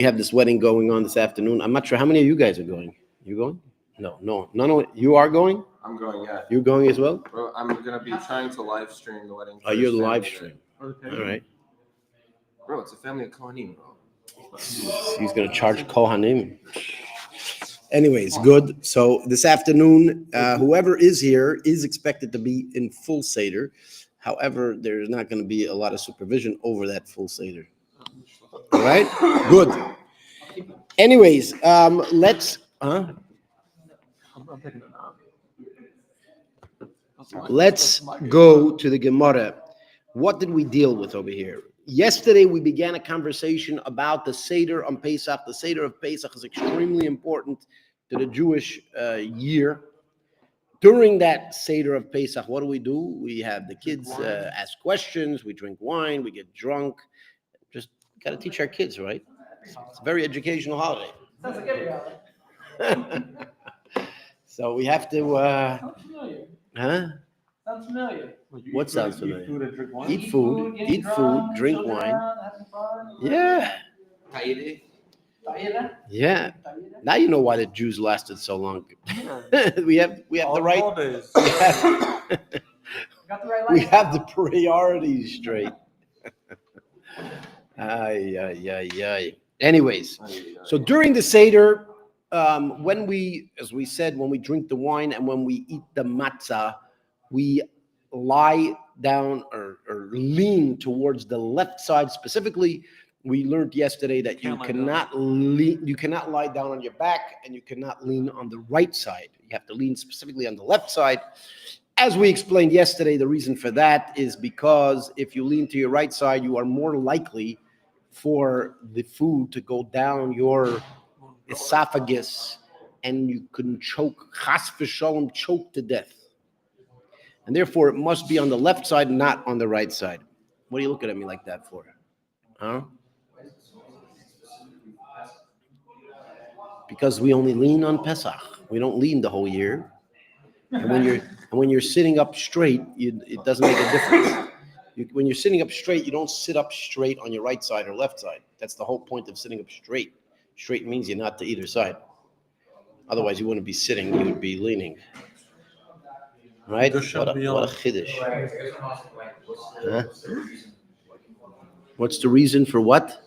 We have this wedding going on this afternoon. I'm not sure how many of you guys are going. You going? No. You are going? I'm going, yeah. You're going as well? Well, I'm going to be trying to live stream the wedding. Oh, you're the live stream. Okay. All right. Bro, it's a family of Kohanim, bro. He's going to charge Kohanim. Anyways, good. So this afternoon, whoever is here is expected to be in full Seder. However, there's not going to be a lot of supervision over that full Seder. All right? Good. Anyways, let's go to the Gemara. What did we deal with over here? Yesterday, we began a conversation about the Seder on Pesach. The Seder of Pesach is extremely important to the Jewish year. During that Seder of Pesach, what do? We have the kids ask questions, we drink wine, we get drunk. Just got to teach our kids, right? It's a very educational holiday. Sounds like every holiday. So we have to, Sounds familiar. What sounds familiar? Eat food and drink wine? Eat food, drink wine. Yeah. Yeah. Now you know why the Jews lasted so long. we have the right. We have the priorities straight. Anyways, so during the Seder, when we drink the wine and when we eat the matzah, we lie down or lean towards the left side. Specifically, we learned yesterday that you cannot lie down on your back and you cannot lean on the right side. You have to lean specifically on the left side. As we explained yesterday, the reason for that is because if you lean to your right side, you are more likely for the food to go down your esophagus and you can choke, chas v'sholom, choke to death. And therefore, it must be on the left side, not on the right side. What are you looking at me like that for? Huh? Because we only lean on Pesach. We don't lean the whole year. And when you're sitting up straight, it doesn't make a difference. When you're sitting up straight, you don't sit up straight on your right side or left side. That's the whole point of sitting up straight. Straight means you're not to either side. Otherwise, you wouldn't be sitting, you would be leaning. Right? What a chiddush. Huh? What's the reason for what?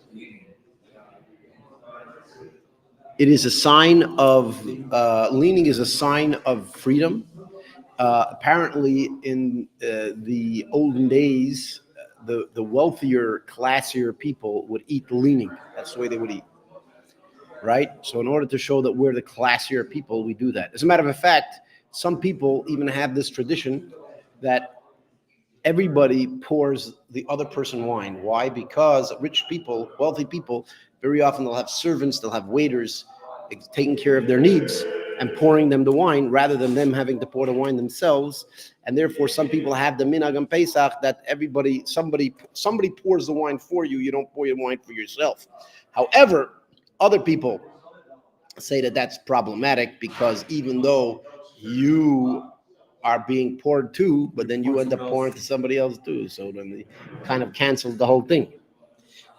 It is a sign of, leaning is a sign of freedom. Apparently, in the olden days, the wealthier, classier people would eat leaning. That's the way they would eat. Right? So in order to show that we're the classier people, we do that. As a matter of fact, some people even have this tradition that everybody pours the other person wine. Why? Because rich people, wealthy people, very often they'll have servants, they'll have waiters taking care of their needs and pouring them the wine rather than them having to pour the wine themselves. And therefore, some people have the minhag on Pesach that somebody pours the wine for you. You don't pour your wine for yourself. However, other people say that that's problematic because even though you are being poured to, but then you end up pouring to somebody else too. So then they kind of canceled the whole thing,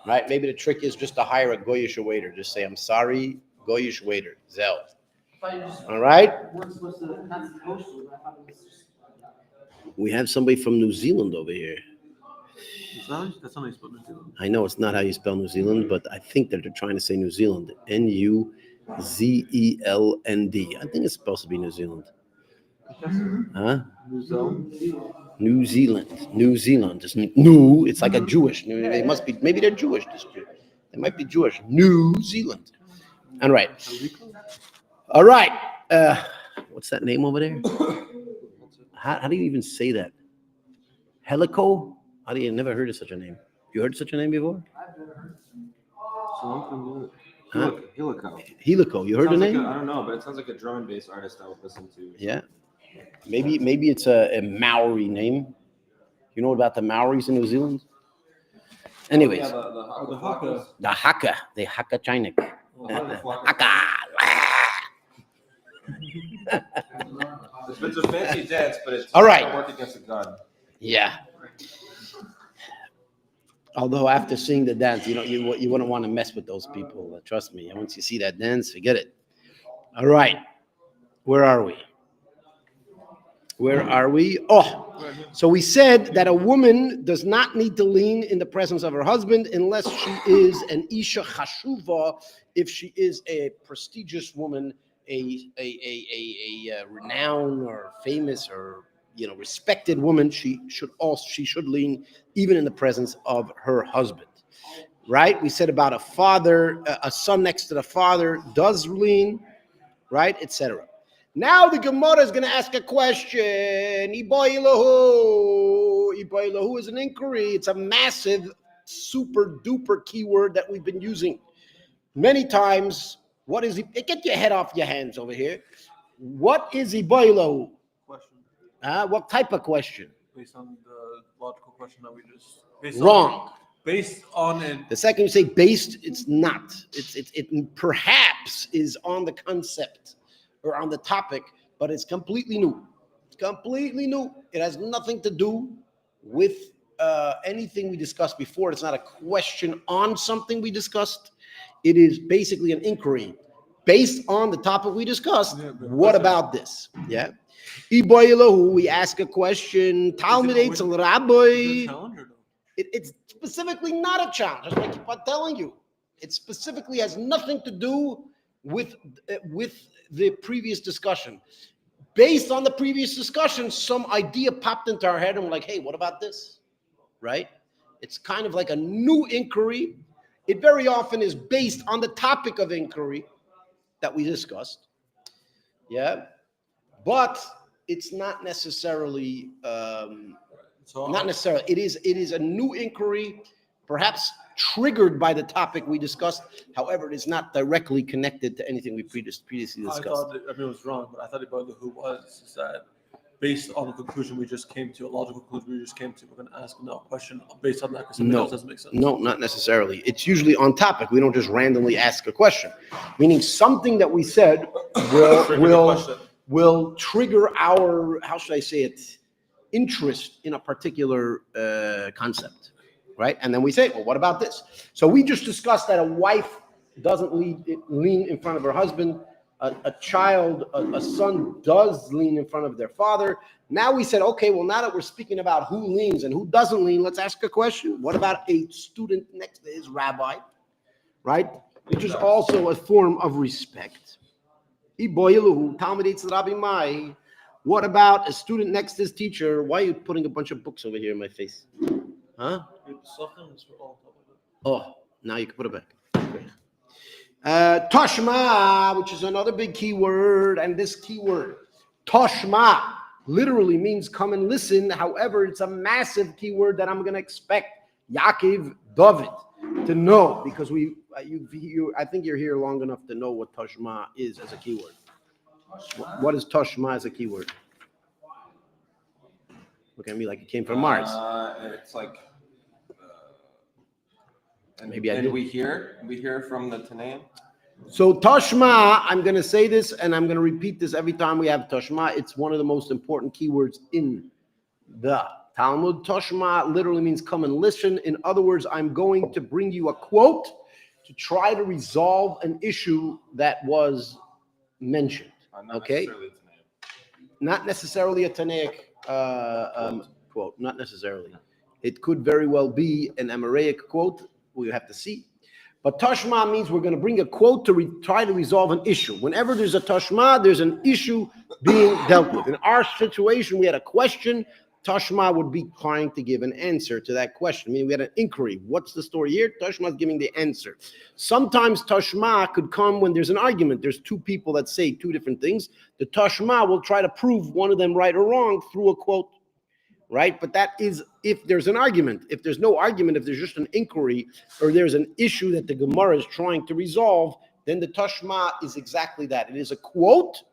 right? Maybe the trick is just to hire a goyish waiter. Just say, I'm sorry, goyish waiter, Zel. All right? We have somebody from New Zealand over here. That's not how you spell New Zealand. I know it's not how you spell New Zealand, but I think that they're trying to say New Zealand. N-U-Z-E-L-N-D. I think it's supposed to be New Zealand. Huh? New Zealand. It's new. It's like a Jewish. They must be. Maybe they're Jewish. They might be Jewish. New Zealand. All right. All right. What's that name over there? How do you even say that? Helico? How do you never heard of such a name? You heard such a name before? I've never heard. So I'm from Helico. Helico. You heard the name? I don't know, but it sounds like a drum and bass artist I would listen to. Yeah. Maybe it's a Maori name. You know about the Maoris in New Zealand? Anyways. Yeah, The Haka. The Haka Chinik. Haka. It's a fancy dance, but it's all right. Work against a gun. Yeah. Although after seeing the dance, you wouldn't want to mess with those people. Trust me. Once you see that dance, forget it. All right. Where are we? Oh, so we said that a woman does not need to lean in the presence of her husband unless she is an isha chashuva, if she is a prestigious woman, a renowned or famous or respected woman. She should lean even in the presence of her husband. Right? We said about a father, a son next to the father does lean, right, etc. Now the Gemara is going to ask a question. Iboilahu is an inquiry. It's a massive, super duper keyword that we've been using many times. What is it? Get your head off your hands over here. What is Iboilahu? Question. What type of question? Based on the logical question that we just... Wrong. Based on it. The second you say based, it's not. It perhaps is on the concept or on the topic, but it's completely new. It's completely new. It has nothing to do with anything we discussed before. It's not a question on something we discussed. It is basically an inquiry based on the topic we discussed. What about this? Yeah. Iboilahu, we ask a question. Talmudic Rabbi. It's specifically not a challenge. That's what I keep on telling you. It specifically has nothing to do with the previous discussion. Based on the previous discussion, some idea popped into our head and we're like, hey, what about this? Right? It's kind of like a new inquiry. It very often is based on the topic of inquiry that we discussed. Yeah. But it's not necessarily It is a new inquiry, perhaps triggered by the topic we discussed. However, it is not directly connected to anything we previously discussed. I thought that everyone was wrong, but I thought about who was that based on the conclusion we just came to, a logical conclusion we just came to, we're going to ask no question based on that because something else doesn't make sense. No, not necessarily. It's usually on topic. We don't just randomly ask a question. Meaning something that we said will trigger our, how should I say it, interest in a particular concept, right? And then we say, well, what about this? So we just discussed that a wife doesn't lean in front of her husband. A son does lean in front of their father. Now we said, okay, well, now that we're speaking about who leans and who doesn't lean, let's ask a question. What about a student next to his rabbi, right? Which is also a form of respect. What about a student next to his teacher? Why are you putting a bunch of books over here in my face? Huh? Oh, now you can put it back. Great. Toshma, which is another big keyword, and this keyword, toshma, literally means come and listen. However, it's a massive keyword that I'm going to expect Yaakov David to know, because I think you're here long enough to know what toshma is as a keyword. What is toshma as a keyword? Look at me like it came from Mars. It's like... Maybe we hear from the Tanaim. So Toshma, I'm going to say this and I'm going to repeat this every time we have Toshma. It's one of the most important keywords in the Talmud. Toshma literally means come and listen. In other words, I'm going to bring you a quote to try to resolve an issue that was mentioned. Okay? Not necessarily a Tanaic quote. Not necessarily. It could very well be an Amaraic quote. We have to see. But Toshma means we're going to bring a quote to try to resolve an issue. Whenever there's a Toshma, there's an issue being dealt with. In our situation, we had a question. Toshma would be trying to give an answer to that question. I mean, we had an inquiry. What's the story here? Toshma is giving the answer. Sometimes Toshma could come when there's an argument. There's two people that say two different things. The Toshma will try to prove one of them right or wrong through a quote. Right? But that is if there's an argument. If there's no argument, if there's just an inquiry or there's an issue that the Gemara is trying to resolve, then the Toshma is exactly that. It is a quote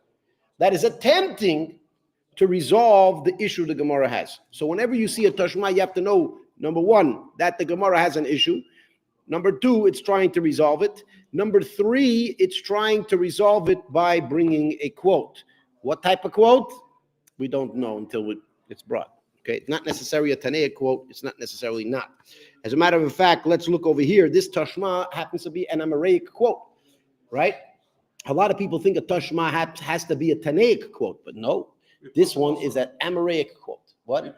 that is attempting to resolve the issue the Gemara has. So whenever you see a Toshma, you have to know, number one, that the Gemara has an issue. Number two, it's trying to resolve it. Number three, it's trying to resolve it by bringing a quote. What type of quote? We don't know until it's brought. Okay, it's not necessarily a Tanaic quote. It's not necessarily not. As a matter of fact, let's look over here. This Tashma happens to be an Aramaic quote, right? A lot of people think a Tashma has to be a Tanaic quote, but no. This one is an Aramaic quote. What?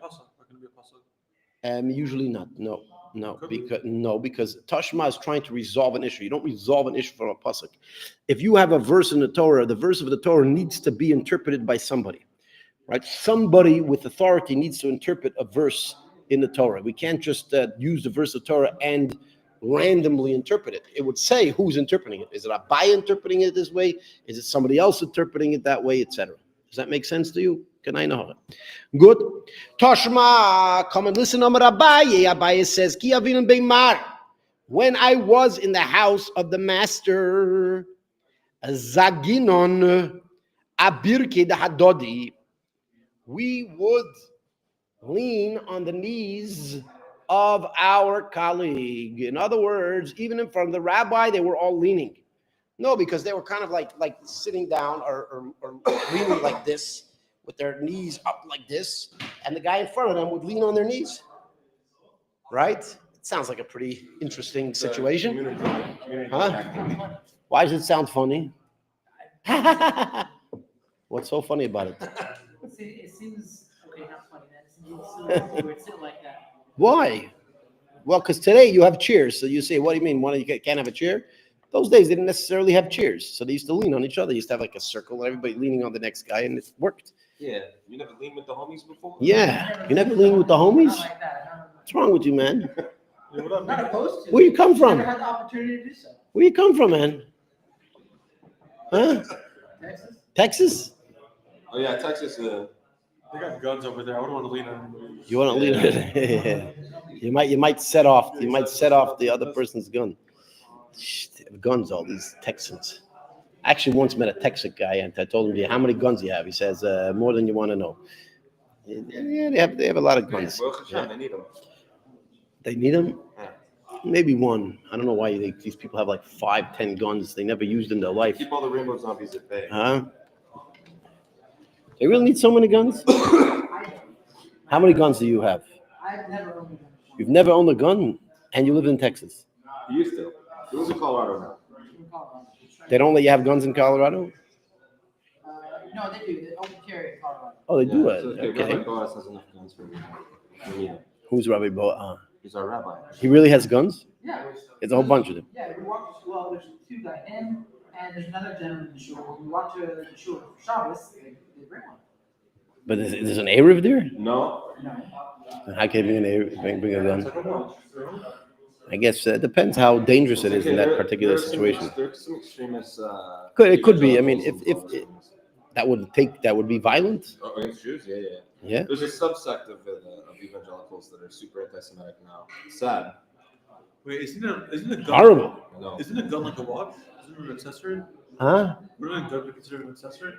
Usually not. No, because Tashma is trying to resolve an issue. You don't resolve an issue from a pasuk. If you have a verse in the Torah, the verse of the Torah needs to be interpreted by somebody, right? Somebody with authority needs to interpret a verse in the Torah. We can't just use the verse of Torah and randomly interpret it. It would say who's interpreting it. Is it Abai interpreting it this way? Is it somebody else interpreting it that way, etc.? Does that make sense to you? Can I know it? Good. Toshma, come and listen to Abaye. Abaye says, Ki avinu beimar. When I was in the house of the master, Zaginon Abirke the Hadodi, we would lean on the knees of our colleague. In other words, even in front of the rabbi, they were all leaning. No, because they were kind of like sitting down or leaning like this with their knees up like this, and the guy in front of them would lean on their knees. Right? It sounds like a pretty interesting situation. Huh? Why does it sound funny? What's so funny about it? It seems okay, not funny, man. It seems weird sitting like that. Why? Well, because today you have chairs. So you say, what do you mean? You can't have a chair? Those days they didn't necessarily have chairs. So they used to lean on each other. They used to have like a circle and everybody leaning on the next guy, and it worked. Yeah. You never leaned with the homies before? Yeah. You never lean with the homies? Not like that. What's wrong with you, man? I'm not opposed to. Where you come from? Never had the opportunity to do so. Where you come from, man? Huh? Texas? Texas? Oh yeah, Texas. They got guns over there. I wouldn't want to lean on them. You want to lean on it? You might set off the other person's gun. They have guns, all these Texans. I actually once met a Texan guy, and I told him, how many guns do you have? He says, more than you want to know. Yeah, they have a lot of guns. Yeah. They need them. They need them? Maybe one. I don't know why these people have like 5, 10 guns they never used in their life. Keep all the rainbow zombies at bay. Huh? They really need so many guns? How many guns do you have? I've never owned a gun. You've never owned a gun, and you live in Texas. You used to. It was in Colorado now. In Colorado. They don't let you have guns in Colorado? No, they do. They open carry in Colorado. Oh, they do Yeah, it. so Okay. Rabbi Boaz has enough guns for me. Yeah. Who's Rabbi Bo? He's our rabbi. He really has guns? Yeah. It's a whole bunch of them. Yeah, we walk to, well, there's 2 guys in, and there's another gentleman in the shul. When we walk to the shul for Shabbos, they bring one. But there's an Erev there? No. No. How can you bring a gun? I don't know. I guess it depends how dangerous it is in that particular situation. There's some extremists. It could be. I mean, if that would be violent. Oh, against Jews? Yeah. Yeah. There's a subsect of evangelicals that are super anti-Semitic now. Sad. Wait, isn't a gun Horrible. No. Isn't a gun like a watch? Isn't it an accessory? Huh? Wouldn't a gun be considered an accessory?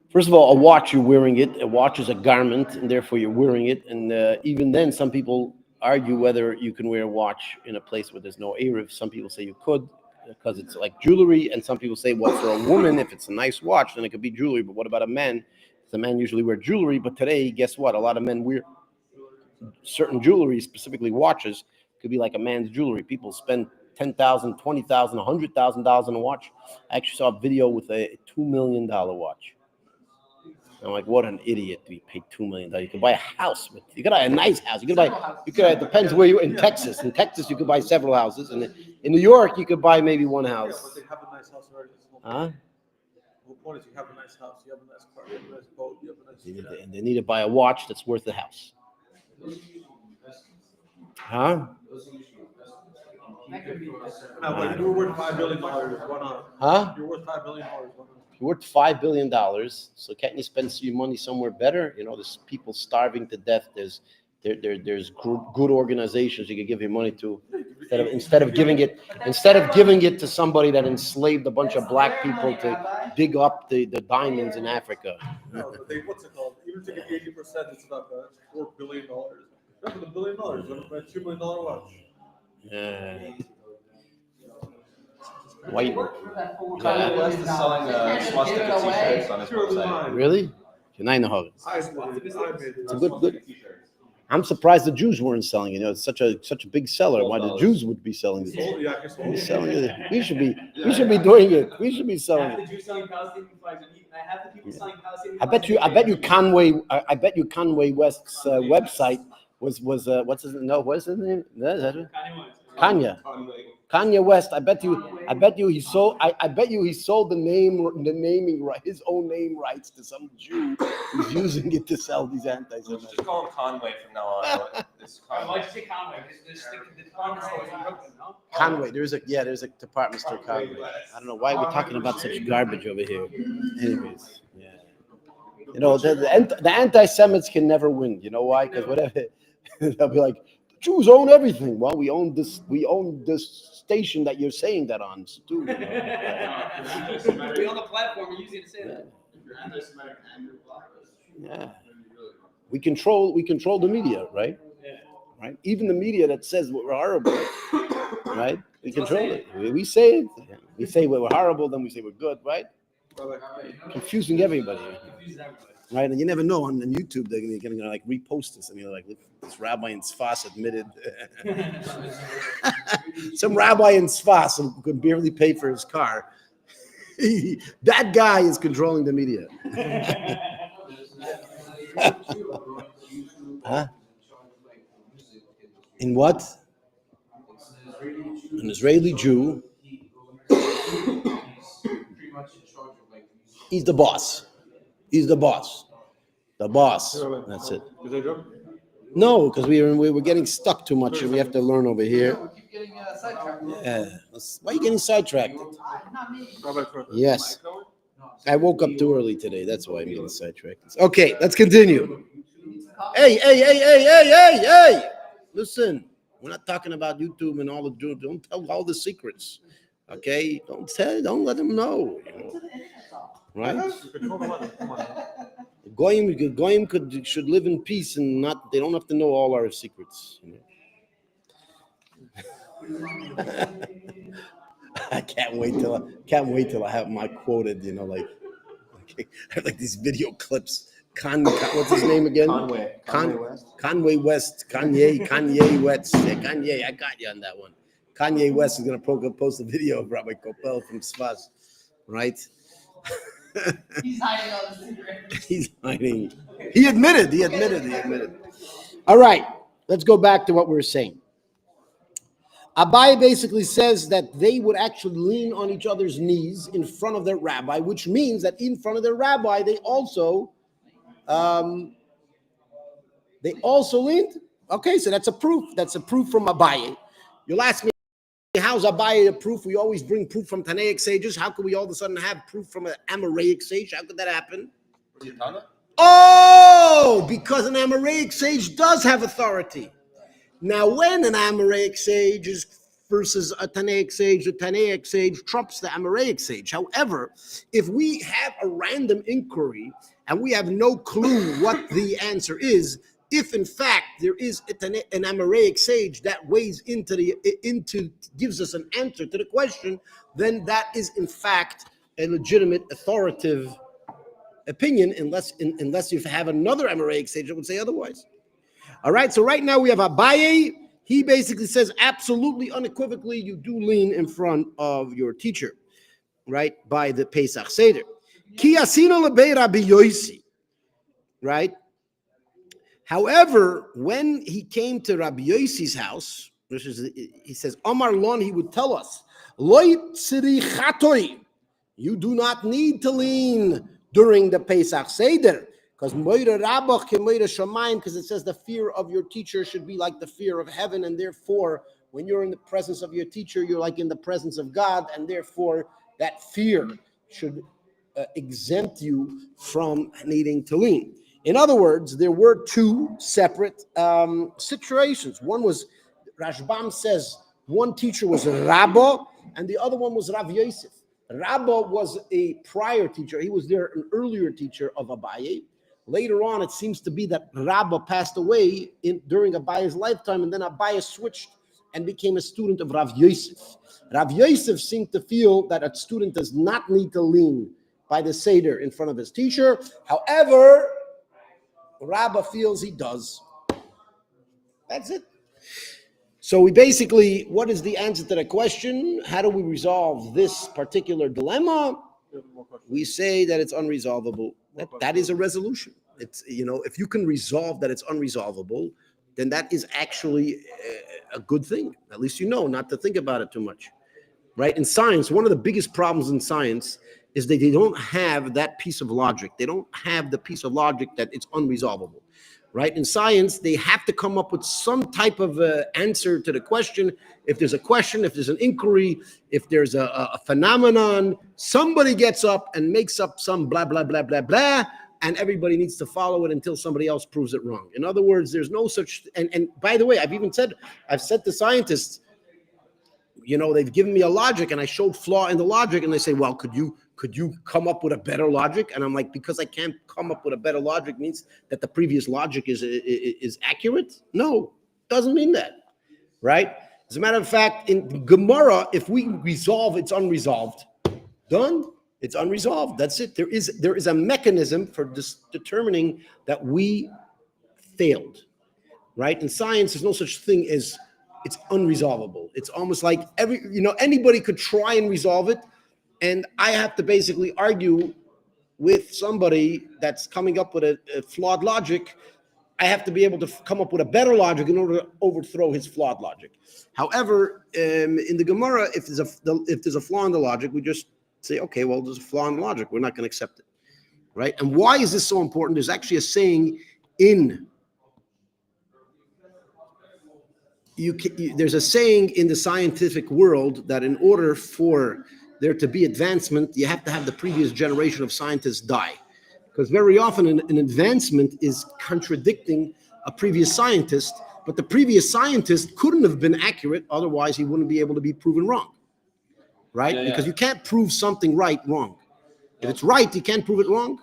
First of all, a watch, you're wearing it. A watch is a garment, and therefore you're wearing it. And even then, some people argue whether you can wear a watch in a place where there's no Erev. Some people say you could because it's like jewelry, and some people say, well, for a woman, if it's a nice watch, then it could be jewelry. But what about a man? The men usually wear jewelry, but today, guess what? A lot of men wear certain jewelry, specifically watches, could be like a man's jewelry. People spend $10,000, $20,000, $100,000 on a watch. I actually saw a video with a $2 million watch. I'm like, what an idiot! You pay $2 million. You could buy a house. You could buy a nice house. You could buy. It depends where you're in Texas. In Texas, you could buy several houses, and in New York, you could buy maybe one Yeah, house. but they have a nice house already. Huh? The whole point is you have a nice house, you have a nice car, you have a nice boat, you have a nice. And they need to buy a watch that's worth the house. Huh? That could be. Now, but you were worth $5 billion. Why not? Huh? You're worth $5 billion. Why not? You're worth $5 billion. So can't you spend your money somewhere better? You know, there's people starving to death. There's good organizations you could give your money to instead of giving it to somebody that enslaved a bunch of black people to dig up the diamonds in Africa. No, but what's it called? Even to get 80%, it's about $4 billion. That's $1 billion. That's a $2 million watch. Yeah. White. Kanye West is selling swastika t-shirts on his website. Really? Can I know how? I made it. It's a good. I'm surprised the Jews weren't selling it. You know, it's such a big seller. Why the Jews would be selling it? Selling it. We should be doing it. We should be selling Half it. the Jews selling Palestinian flags, and half the people selling Palestinian I flags. bet you Conway West's website was what's his name? No, what's his name? Is that it? Kanye West. I bet you he sold the naming right, his own name rights to some Jew who's using it to sell these anti-Semitic. Just call him Conway from now on. This Why'd Conway. you say Conway? Because the department store is in Brooklyn, no? Conway, there's a department store Conway. I don't know why we're talking about such garbage over here. Anyways, yeah. You know, the anti-Semites can never win. You know why? Because whatever they'll be like, Jews own everything. Well, we own this station that you're saying that on too. You know? We on the platform, we're using it to say that. Yeah. We control the media, right? Right? Even the media that says we're horrible, right? We control it. We say it. We say we're horrible, then we say we're good, right? Confusing everybody. Right? And you never know on YouTube, they're going to like repost this and you're like, look, this rabbi in Sfas admitted. Some rabbi in Sfas who could barely pay for his car. That guy is controlling the media. Huh? In what? An Israeli Jew. He's the boss. He's the boss. The boss. That's it. No, because we were getting stuck too much and we have to learn over here. We keep getting sidetracked. Yeah. Why are you getting sidetracked? Not me. Yes. I woke up too early today. That's why I'm getting sidetracked. Okay, let's continue. Hey. Listen, we're not talking about YouTube and all the don't tell all the secrets. Okay? Don't let them know. You know? Right? Goyim should live in peace and they don't have to know all our secrets. You know? I can't wait till I have my quoted, you know, like I like these video clips. What's his name again? Conway West. Kanye West. Yeah, Kanye, I got you on that one. Kanye West is gonna post a video of Rabbi Kopel from Sfas, right? He's hiding all the secrets. He's hiding. He admitted. All right, let's go back to what we were saying. Abai basically says that they would actually lean on each other's knees in front of their rabbi, which means that in front of their rabbi, they also leaned. Okay, so that's a proof. That's a proof from Abai. You'll ask me, how's Abai a proof? We always bring proof from Tanaic sages. How could we all of a sudden have proof from an Amoraic sage? How could that happen? Oh, because an Amoraic sage does have authority. Now, when an Amoraic sage is versus a Tanaic sage, the Tanaic sage trumps the Amoraic sage. However, if we have a random inquiry and we have no clue what the answer is, if in fact there is an Amoraic sage that weighs gives us an answer to the question, then that is in fact a legitimate authoritative opinion, unless you have another Amoraic sage that would say otherwise. All right, so right now we have Abaye. He basically says absolutely unequivocally you do lean in front of your teacher, right, by the Pesach Seder. Ki asina lebei Rabbi Yosi, right? However, when he came to Rabbi Yosi's house, he says, Omar Lon, he would tell us, Loi tziri chatoi, you do not need to lean during the Pesach Seder, because it says the fear of your teacher should be like the fear of heaven, and therefore, when you're in the presence of your teacher, you're like in the presence of God, and therefore that fear should exempt you from needing to lean. In other words, there were two separate situations. One was, Rashbam says, one teacher was Rabba, and the other one was Rav Yosef. Rabba was a prior teacher. He was an earlier teacher of Abaye. Later on, it seems to be that Rabba passed away during Abaye's lifetime, and then Abaye switched and became a student of Rav Yosef. Rav Yosef seemed to feel that a student does not need to lean by the Seder in front of his teacher. However, Rabba feels he does. That's it. So we basically, what is the answer to the question? How do we resolve this particular dilemma? We have more questions. We say that it's unresolvable. That is a resolution. It's, if you can resolve that it's unresolvable, then that is actually a good thing. At least not to think about it too much, right? In science, one of the biggest problems in science is that they don't have that piece of logic. They don't have the piece of logic that it's unresolvable, right? In science, they have to come up with some type of answer to the question. If there's a question, if there's an inquiry, if there's a phenomenon, somebody gets up and makes up some blah, blah, blah, blah, blah, and everybody needs to follow it until somebody else proves it wrong. In other words, there's no such, and by the way, I've said to scientists, they've given me a logic and I showed flaw in the logic and they say, well, could you come up with a better logic? And I'm like, because I can't come up with a better logic means that the previous logic is accurate? No, doesn't mean that, right? As a matter of fact, in Gemara, if we resolve, it's unresolved. Done. It's unresolved. That's it. There is a mechanism for determining that we failed, right? In science, there's no such thing as it's unresolvable. It's almost like anybody could try and resolve it, and I have to basically argue with somebody that's coming up with a flawed logic. I have to be able to come up with a better logic in order to overthrow his flawed logic. However, in the Gemara, if there's a flaw in the logic, we just say, okay, well, there's a flaw in the logic. We're not going to accept it, right? And why is this so important? There's actually a saying there's a saying in the scientific world that in order for there to be advancement, you have to have the previous generation of scientists die. Because very often an advancement is contradicting a previous scientist, but the previous scientist couldn't have been accurate, otherwise he wouldn't be able to be proven wrong, right? Yeah. Because you can't prove something wrong. If it's right, you can't prove it wrong,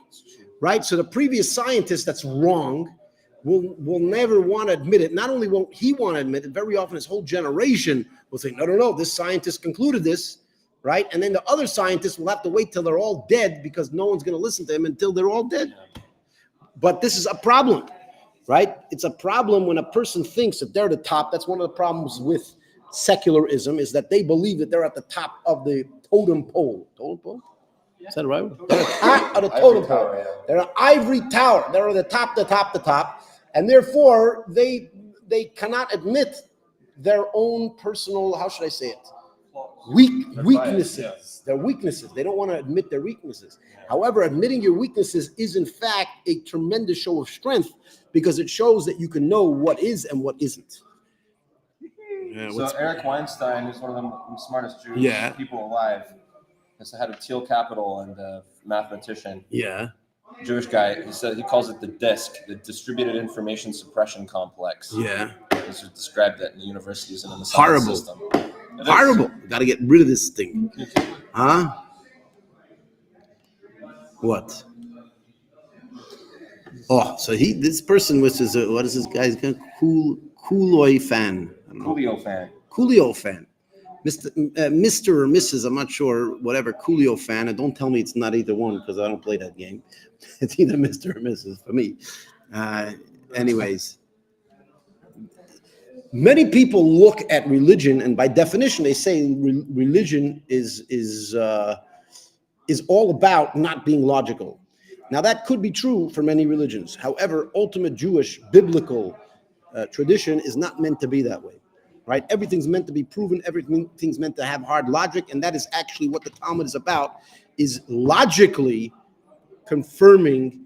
right? So the previous scientist that's wrong will never want to admit it. Not only won't he want to admit it, very often his whole generation will say, no, this scientist concluded this, right? And then the other scientists will have to wait till they're all dead because no one's going to listen to them until they're all dead. But this is a problem, right? It's a problem when a person thinks that they're the top. That's one of the problems with secularism, is that they believe that they're at the top of the totem pole. Totem pole? Is that right? They're at the top of the totem pole. Yeah. They're an ivory tower. They're at the top. And therefore, they cannot admit their own personal, how should I say it? Weaknesses. Yeah. Their weaknesses. They don't want to admit their weaknesses. However, admitting your weaknesses is in fact a tremendous show of strength, because it shows that you can know what is and what isn't. Yeah, So Eric Weinstein, who's one of the smartest Jewish people alive, has had a Thiel Capital and a mathematician, Jewish guy. He said he calls it the DISC, the Distributed Information Suppression Complex. Yeah. He's described that in the universities and in the Horrible. science system. It is. Horrible. Got to get rid of this thing. Huh? What? Oh, so this person was what is this guy's name? Coolio fan. Coolio fan. Mr. or Mrs. I'm not sure, whatever, Coolio fan. And don't tell me it's not either one, because I don't play that game. It's either Mr. or Mrs. for me. Anyways, many people look at religion, and by definition, they say religion is all about not being logical. Now, that could be true for many religions. However, ultimate Jewish biblical tradition is not meant to be that way. Right? Everything's meant to be proven. Everything's meant to have hard logic. And that is actually what the Talmud is about, is logically confirming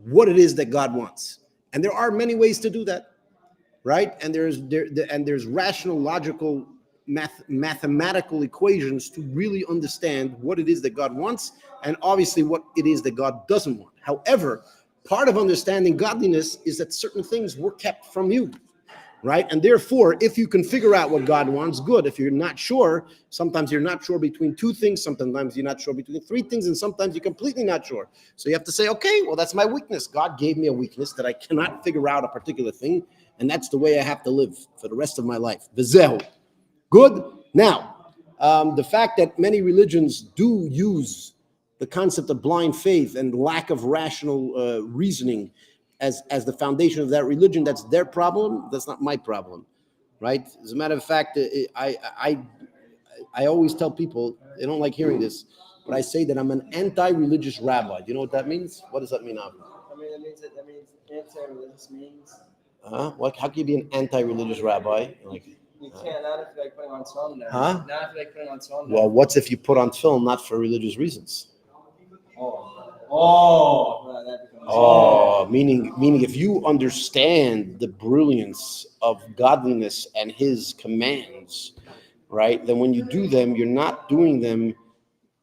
what it is that God wants. And there are many ways to do that, right? And there's rational, logical, mathematical equations to really understand what it is that God wants, and obviously what it is that God doesn't want. However, part of understanding godliness is that certain things were kept from you. Right? And therefore, if you can figure out what God wants, good. If you're not sure, sometimes you're not sure between two things, sometimes you're not sure between three things, and sometimes you're completely not sure. So you have to say, okay, well, that's my weakness. God gave me a weakness that I cannot figure out a particular thing, and that's the way I have to live for the rest of my life. V'zehu. Good? Now, the fact that many religions do use the concept of blind faith and lack of rational reasoning as the foundation of that religion, that's their problem. That's not my problem, right? As a matter of fact, I always tell people, they don't like hearing this, but I say that I'm an anti-religious rabbi. Do you know what that means? What does that mean, Avi? I mean, that means anti-religious means What? How can you be an anti-religious rabbi? Like, you can't, not if you like putting on tefillin there. Huh? Not if you like putting on tefillin well, what's if you put on film not for religious reasons? Well, that becomes Meaning if you understand the brilliance of godliness and his commands, right, then when you do them, you're not doing them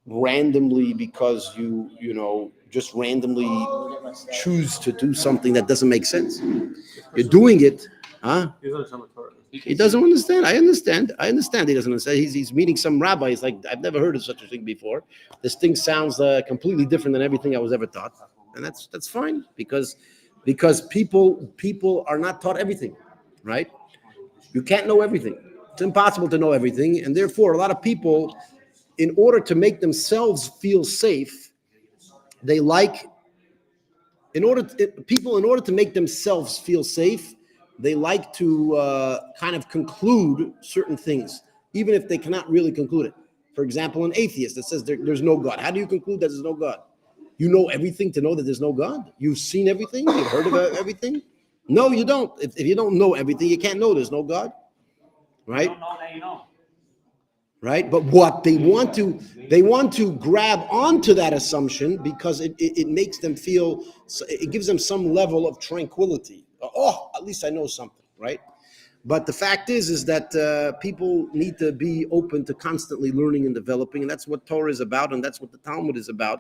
randomly because you just randomly choose to do something that doesn't make sense. You're doing it, huh? He doesn't understand. I understand. He doesn't understand. He's meeting some rabbi. He's like, I've never heard of such a thing before. This thing sounds completely different than everything I was ever taught, and that's fine because people are not taught everything, right? You can't know everything. It's impossible to know everything, and therefore, a lot of people, in order to make themselves feel safe, in order to make themselves feel safe, they like to kind of conclude certain things, even if they cannot really conclude it. For example, an atheist that says there's no God. How do you conclude that there's no God? You know everything to know that there's no God? You've seen everything? You've heard of everything? No, you don't. If you don't know everything, you can't know there's no God, right? You don't know that you know. Right? But what they want to grab onto that assumption because it makes them feel, it gives them some level of tranquility. Oh, at least I know something, right? But the fact is that people need to be open to constantly learning and developing, and that's what Torah is about, and that's what the Talmud is about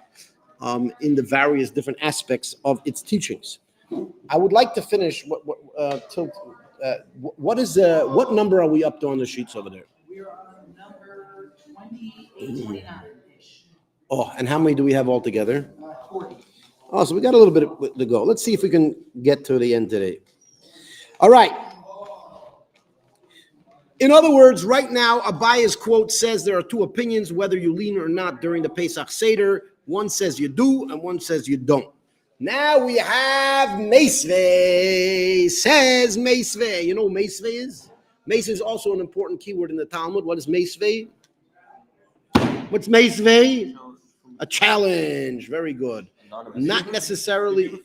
in the various different aspects of its teachings. I would like to finish. What number are we up to on the sheets over there? We are on number 2829-ish. Oh, and how many do we have altogether? 40. Oh, so we got a little bit to go. Let's see if we can get to the end today. All right. In other words, right now, Abaya's quote says there are two opinions, whether you lean or not during the Pesach Seder. One says you do, and one says you don't. Now we have Meisvei, says Meisvei. You know what Meisvei is? Meisvei is also an important keyword in the Talmud. What is Meisvei? What's Meisvei? A challenge. Very good. Not necessarily.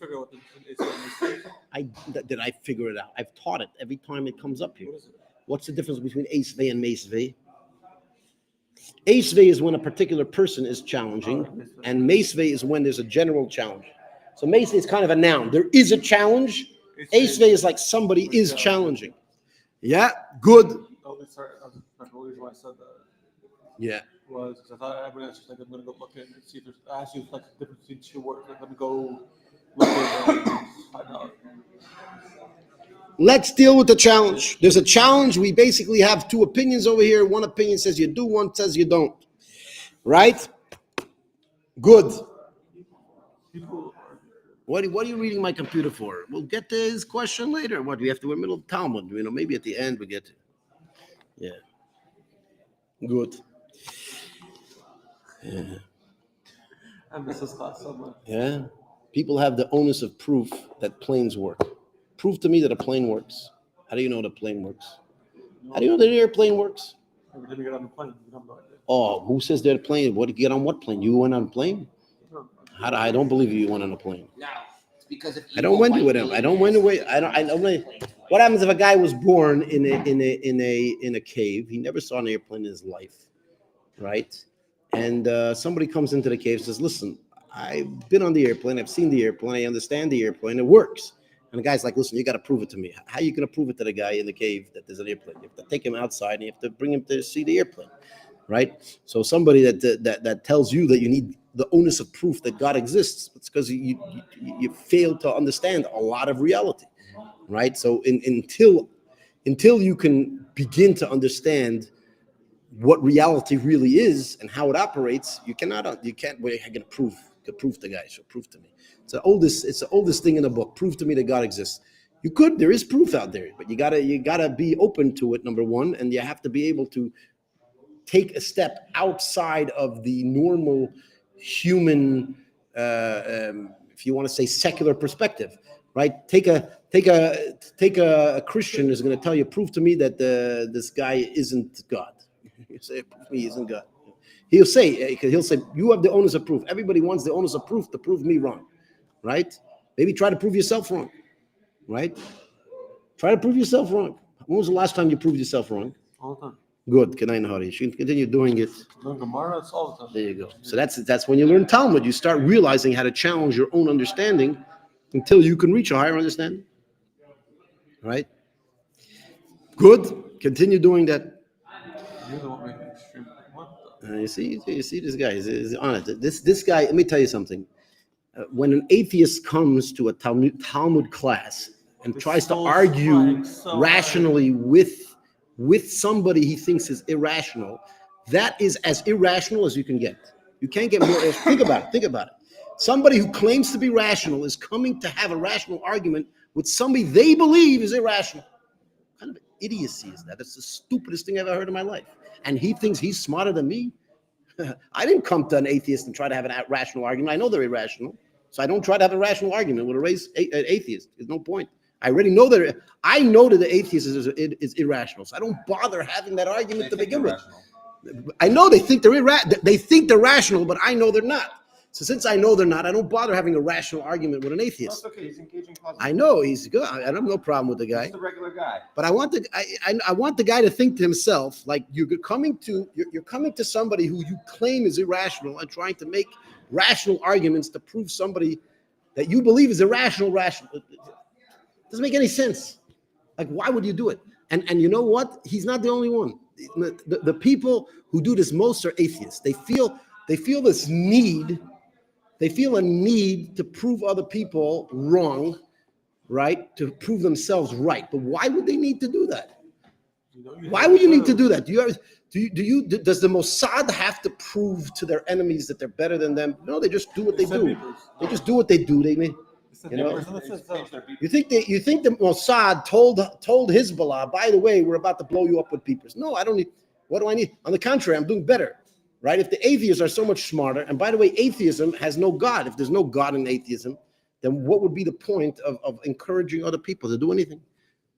Did I figure it out? I've taught it every time it comes up here. What's the difference between Eisvei and Meisvei? Eisvei is when a particular person is challenging, and Meisvei is when there's a general challenge. So Meisvei is kind of a noun. There is a challenge. Eisvei is like somebody is challenging. Yeah, good. The reason why I said that Yeah. was because I thought everyone else was like, I'm going to go look in and see if there's actually like the difference between two words. Like, let me go look in and find out. Let's deal with the challenge. There's a challenge. We basically have two opinions over here. One opinion says you do, one says you don't. Right? Good. What are you reading my computer for? We'll get to his question later. What, we have to, we're in the middle of Talmud. Maybe at the end we get to. Yeah. Good. Yeah. I miss this class so much. Yeah. People have the onus of proof that planes work. Prove to me that a plane works. How do you know that a plane works? How do you know that an airplane works? Every time you get on the plane, you have no idea. Oh, who says they're a plane? What did you get on what plane? You went on a plane? I don't believe you went on a plane. No, it's because of I don't went with him. I don't went away. I don't. What happens if a guy was born in a cave? He never saw an airplane in his life, right? And somebody comes into the cave and says, "Listen, I've been on the airplane. I've seen the airplane. I understand the airplane. It works." And the guy's like, "Listen, you got to prove it to me. How are you going to prove it to the guy in the cave that there's an airplane? You have to take him outside and you have to bring him to see the airplane, right?" So somebody that tells you that you need the onus of proof that God exists, it's because you fail to understand a lot of reality, right? So until you can begin to understand what reality really is and how it operates, you can't. Well, I'm going to prove the guy. So prove to me. It's the oldest thing in the book. Prove to me that God exists. There is proof out there, but you gotta be open to it. Number one, and you have to be able to take a step outside of the normal human, if you want to say secular perspective. right? Take a Christian is going to tell you, prove to me that this guy isn't God. You say, prove me he isn't God. He'll say, you have the onus of proof. Everybody wants the onus of proof to prove me wrong, right? Maybe try to prove yourself wrong, right? Try to prove yourself wrong. When was the last time you proved yourself wrong? All the time. Good. You should continue doing it. Learn Gemara, it's all the time. There you go. So that's when you learn Talmud. You start realizing how to challenge your own understanding until you can reach a higher understanding. Right? Good. Continue doing that. You're the one making extreme. What the? You see this guy. He's on it. This guy. Let me tell you something. When an atheist comes to a Talmud class and tries to argue rationally with somebody he thinks is irrational, that is as irrational as you can get. You can't get more. Think about it. Somebody who claims to be rational is coming to have a rational argument with somebody they believe is irrational. What kind of idiocy is that? That's the stupidest thing I've ever heard in my life. And he thinks he's smarter than me. I didn't come to an atheist and try to have a rational argument. I know they're irrational. So I don't try to have a rational argument with an atheist. There's no point. I already know that. I know that the atheist is irrational. So I don't bother having that argument to begin with. I know they think they're rational, but I know they're not. So since I know they're not, I don't bother having a rational argument with an atheist. That's okay. He's engaging positively. I know he's good. I have no problem with the guy. He's the regular guy. But I want the guy to think to himself, like you're coming to somebody who you claim is irrational and trying to make rational arguments to prove somebody that you believe is irrational. It doesn't make any sense. Like, why would you do it? And you know what? He's not the only one. The people who do this most are atheists. They feel this need. They feel a need to prove other people wrong, right? To prove themselves right. But why would they need to do that? Why would you need to do that? Does the Mossad have to prove to their enemies that they're better than them? No, they just do what they do. They just do what they do. You think the Mossad told Hezbollah, by the way, we're about to blow you up with peepers. No, I don't need. What do I need? On the contrary, I'm doing better. Right? If the atheists are so much smarter, and by the way, atheism has no God. If there's no God in atheism, then what would be the point of encouraging other people to do anything?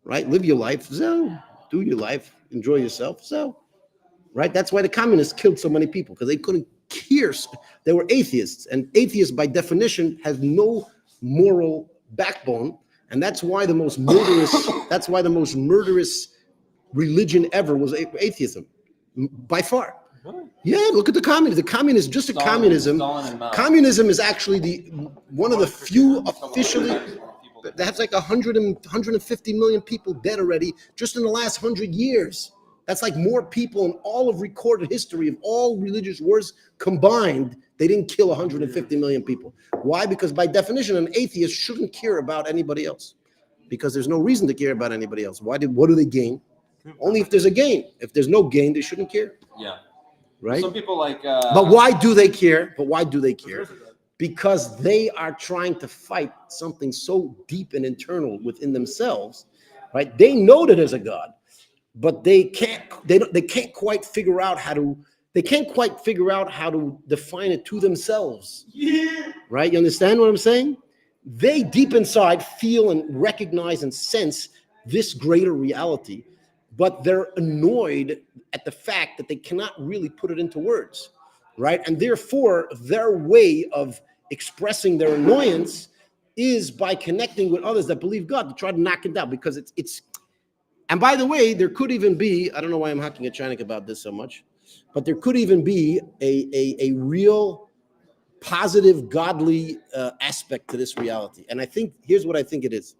Right? Live your life. So do your life. Enjoy yourself. So, right? That's why the communists killed so many people, because they couldn't care. They were atheists, and atheists by definition have no moral backbone, and that's why the most murderous religion ever was atheism, by far. Yeah, look at the communists. The communists, just the communism. Communism is actually one of the few officially that has like 150 million people dead already just in the last 100 years. That's like more people in all of recorded history of all religious wars combined. They didn't kill 150 million people. Why? Because by definition, an atheist shouldn't care about anybody else, because there's no reason to care about anybody else. What do they gain? Only if there's a gain. If there's no gain, they shouldn't care. Yeah. Right? Some people like. But why do they care? Because they are trying to fight something so deep and internal within themselves, right? They know that there's a God, but they can't quite figure out how to define it to themselves. Yeah. Right? You understand what I'm saying? They deep inside feel and recognize and sense this greater reality, but they're annoyed at the fact that they cannot really put it into words, right? And therefore, their way of expressing their annoyance is by connecting with others that believe God to try to knock it down, because it's. And by the way, there could even be, I don't know why I'm hacking at Chinik about this so much, but there could even be a real positive, godly aspect to this reality. And I think, here's what I think it is,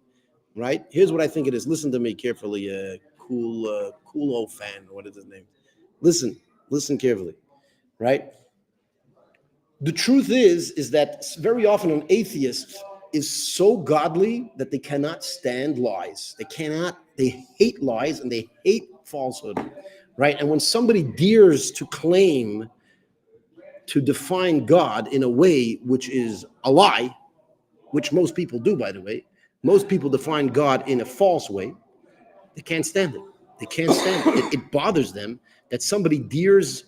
right? Here's what I think it is. Listen to me carefully, cool old fan, or what is his name? Listen carefully, right? The truth is that very often an atheist is so godly that they cannot stand lies. They hate lies and they hate falsehood, right? And when somebody dares to claim to define God in a way which is a lie, which most people do, by the way, most people define God in a false way, they can't stand it. They can't stand it. It bothers them that somebody dares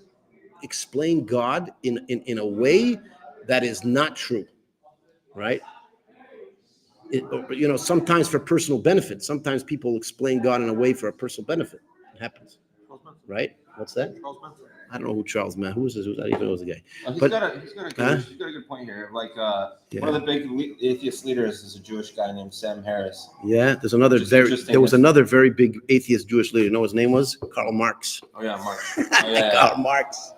explain God in a way that is not true, right? sometimes for personal benefit. Sometimes people explain God in a way for a personal benefit. It happens, right? What's that? I don't know who Charles Manson. Who is this? I don't even know the guy. He's But- got a good point here. Like one of the big atheist leaders is a Jewish guy named Sam Harris. Yeah, there was another very big atheist Jewish leader. You know what his name was? Karl Marx. Oh yeah, Marx. Oh, yeah. Karl Marx.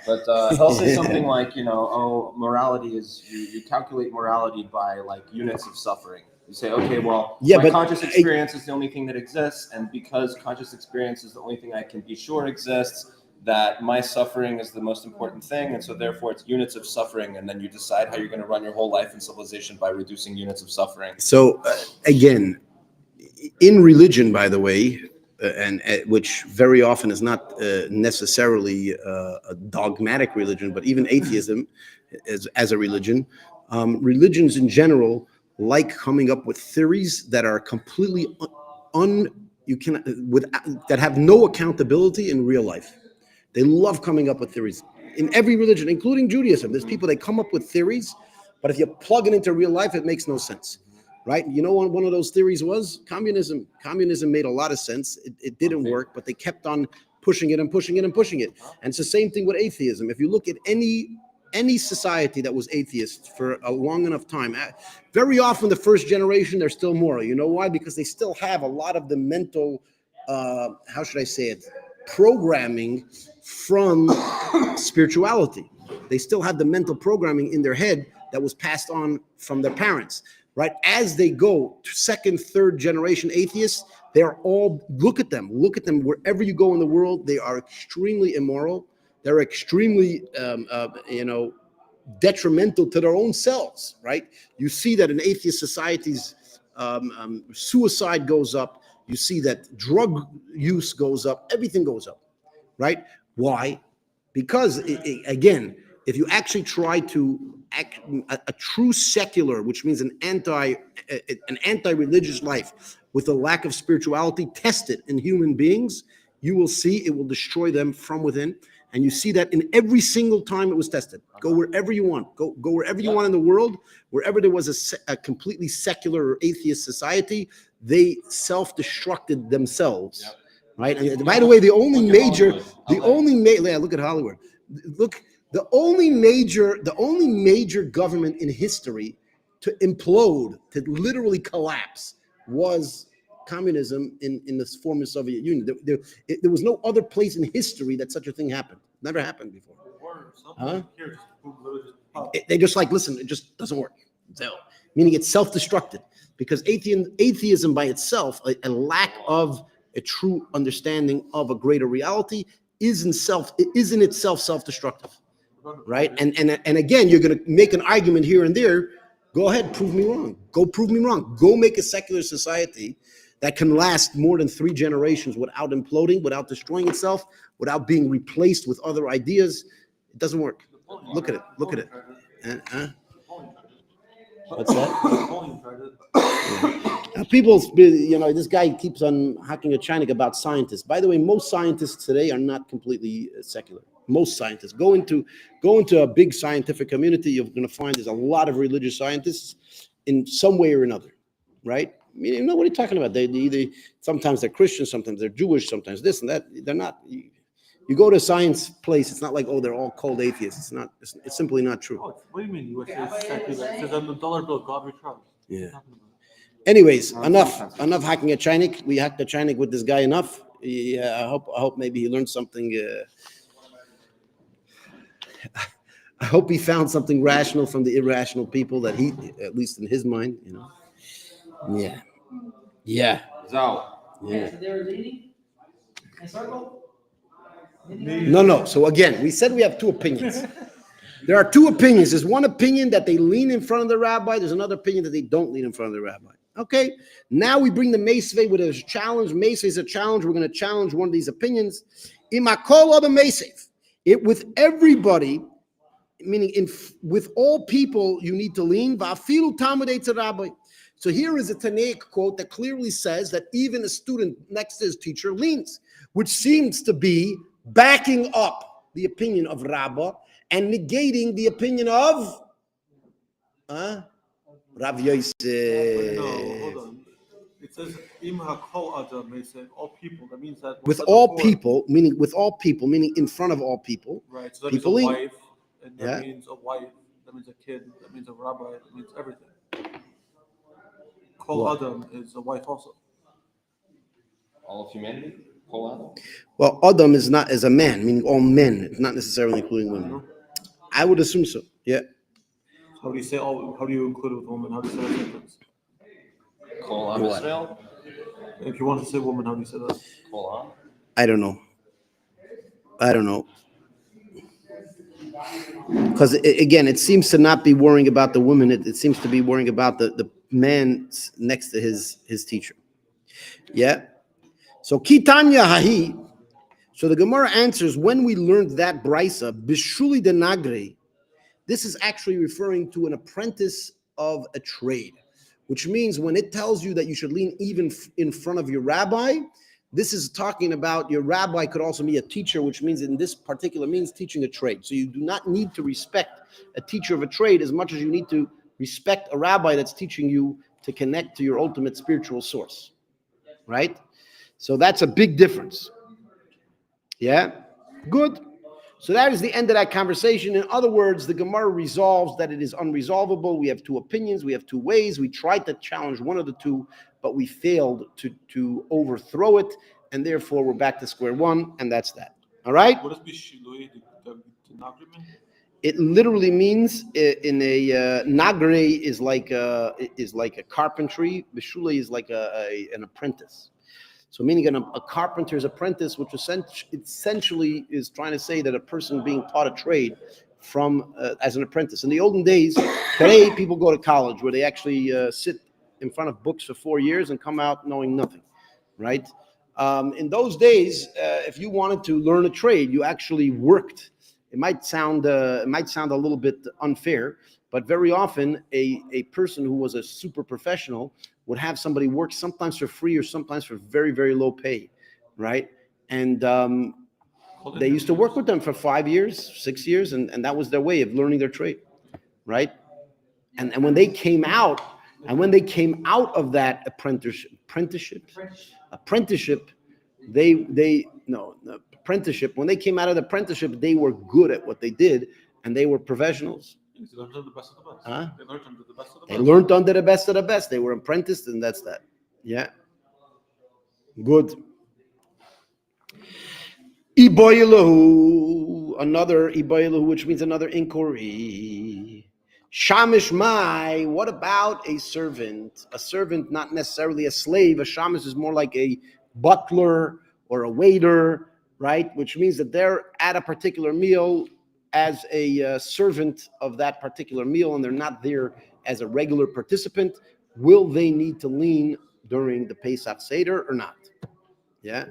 But he'll say something like, morality is you calculate morality by like units of suffering. You say, okay, well, my conscious experience is the only thing that exists, and because conscious experience is the only thing I can be sure exists, that my suffering is the most important thing, and so therefore it's units of suffering, and then you decide how you're going to run your whole life in civilization by reducing units of suffering. So again, in religion, by the way, and which very often is not necessarily a dogmatic religion, but even atheism as a religion, religions in general like coming up with theories that are completely that have no accountability in real life. They love coming up with theories in every religion, including Judaism. There's people that come up with theories, but if you plug it into real life, it makes no sense, right? You know what one of those theories was? Communism. Communism made a lot of sense. It didn't work, but they kept on pushing it and pushing it and pushing it. And it's the same thing with atheism. If you look at any society that was atheist for a long enough time, very often the first generation, they're still moral. You know why? Because they still have a lot of the mental, how should I say it, programming from spirituality. They still have the mental programming in their head that was passed on from their parents, right? As they go to second, third generation atheists, they're all, look at them wherever you go in the world. They are extremely immoral. They're extremely, detrimental to their own selves, right? You see that in atheist societies, suicide goes up. You see that drug use goes up. Everything goes up, right? Why? Because, again, if you actually try to act a true secular, which means an anti-religious life with a lack of spirituality, test it in human beings, you will see it will destroy them from within. And you see that in every single time it was tested. Go wherever you want. Go wherever you want in the world. Wherever there was a completely secular or atheist society, they self-destructed themselves, right? And by the way, the only major government in history to implode, to literally collapse, was communism in the former Soviet Union. There was no other place in history that such a thing happened. Never happened before. Huh? They just like, listen, it just doesn't work. So, meaning it's self-destructed, because atheism by itself, a lack of a true understanding of a greater reality, is in itself self-destructive, right? And again, you're going to make an argument here and there. Go ahead, prove me wrong. Go prove me wrong. Go make a secular society that can last more than 3 generations without imploding, without destroying itself, without being replaced with other ideas. It doesn't work. Look at it. Look at it. What's that? People, this guy keeps on hacking a Chinik about scientists. By the way, most scientists today are not completely secular. Most scientists. Go into a big scientific community, you're going to find there's a lot of religious scientists in some way or another, right? I mean, what are you talking about? They sometimes they're Christian, sometimes they're Jewish, sometimes this and that. They're not. You go to a science place, it's not like, oh, they're all cold atheists. It's not. It's simply not true. Oh, what do you mean? You would say secular? It says on the dollar bill, God we trust. Yeah. Anyways, enough hacking a Chinik. We hacked a Chinik with this guy enough. Yeah, I hope maybe he learned something. I hope he found something rational from the irrational people that he, at least in his mind, Yeah. Yeah. So. Okay, so they were leading in a circle? No. So again, we said we have 2 opinions. There are 2 opinions. There's one opinion that they lean in front of the rabbi. There's another opinion that they don't lean in front of the rabbi. Okay. Now we bring the Meisvei with a challenge. Meisvei is a challenge. We're going to challenge one of these opinions. Imakol of the Meisvei. It with everybody, meaning with all people, you need to lean. Va'afilu Talmudei Rabbi. So here is a Tanaic quote that clearly says that even a student next to his teacher leans, which seems to be backing up the opinion of Rabbah and negating the opinion of Rav Yosef. No, hold on. It says im hakol adam. They say all people. That means that With all people, meaning in front of all people. Right. So that people means a eat. wife, and that means a wife. That means a kid. That means a rabbi. That means everything. Kol adam is a wife also. All of humanity? Kol Adam? Well, Adam is not as a man, meaning all men. It's not necessarily including women. I would assume so. Yeah. How do you say all? How do you include it with woman? How do you say that sentence? Kol Am Israel? If you want to say woman, how do you say that? Kol Am? I don't know. Because again, it seems to not be worrying about the woman. It seems to be worrying about the man next to his teacher. Yeah. So Kitanya Hahi. So the Gemara answers, when we learned that brisa, Bishuli de Nagre, this is actually referring to an apprentice of a trade, which means when it tells you that you should lean even in front of your rabbi, this is talking about your rabbi could also be a teacher, which means in this particular means teaching a trade. So you do not need to respect a teacher of a trade as much as you need to respect a rabbi that's teaching you to connect to your ultimate spiritual source, right? So that's a big difference. Yeah, good. So that is the end of that conversation. In other words, the Gemara resolves that it is unresolvable. We have two opinions. We have two ways. We tried to challenge one of the two, but we failed to overthrow it. And therefore, we're back to square one. And that's that. All right? What does Bishilui the Nagre? It literally means in a Nagre is like a carpentry. Bishule is like an apprentice. So meaning a carpenter's apprentice, which essentially is trying to say that a person being taught a trade from as an apprentice. In the olden days, today people go to college where they actually sit in front of books for 4 years and come out knowing nothing, right? In those days, if you wanted to learn a trade, you actually worked. It might sound a little bit unfair, but very often a person who was a super professional would have somebody work sometimes for free or sometimes for very, very low pay, right? And they used to work with them for 5 years, 6 years, and that was their way of learning their trade, right? And when they came out of that apprenticeship, when they came out of the apprenticeship, they were good at what they did, and they were professionals. They learned under the best of the best. Huh? They learned under the best of the best. They learned under the best of the best. They were apprenticed, and that's that. Yeah. Good. Iboilahu, another Iboilahu, which means another inquiry. Shamish Mai, what about a servant? A servant, not necessarily a slave. A shamish is more like a butler or a waiter, right? Which means that they're at a particular meal as a servant of that particular meal, and they're not there as a regular participant. Will they need to lean during the Pesach Seder or not? Yeah.